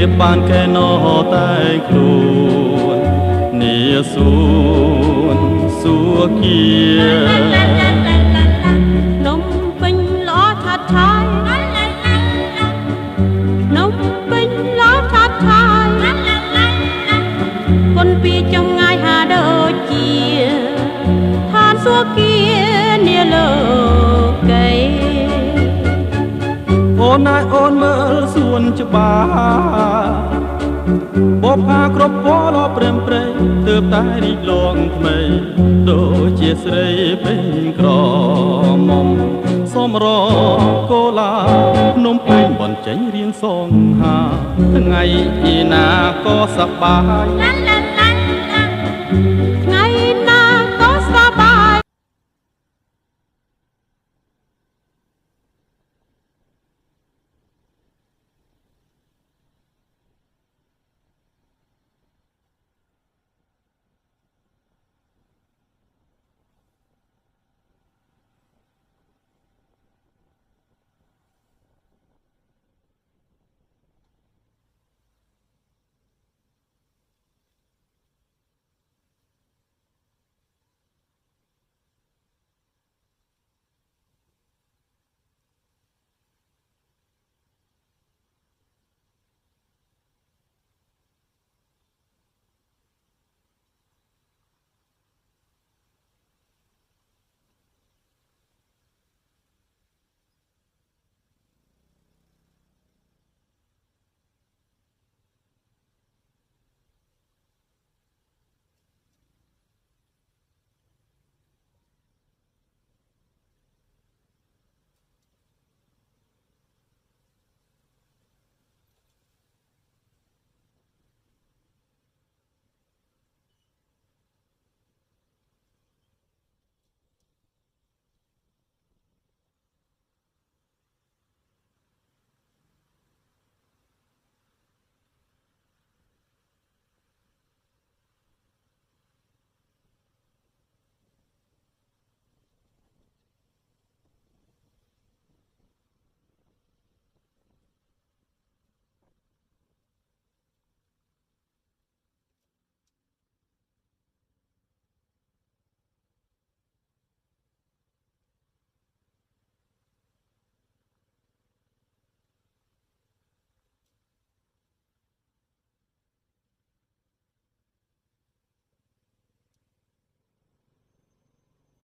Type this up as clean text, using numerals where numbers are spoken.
រៀបបានកែណោតែខ្លួននាសួនសួគានំពេញល្អឆាត់ឆាយនំពេញល្អឆាត់ឆាយគុនពីចម្ងាយហាដូចជាឋានសួគ៌នាលោកីអូនណែអូនមើលសួនច្បារបបផាគ្រប់ពណ៌ព្រមព្រៃទើបតែរីកលងថ្មីដូចជាស្រីពេញក្រមុំសូមរកូឡាភ្នំពេញបន្ចេញរៀងសងហាថ្ងៃឯណាក៏សប្បាយ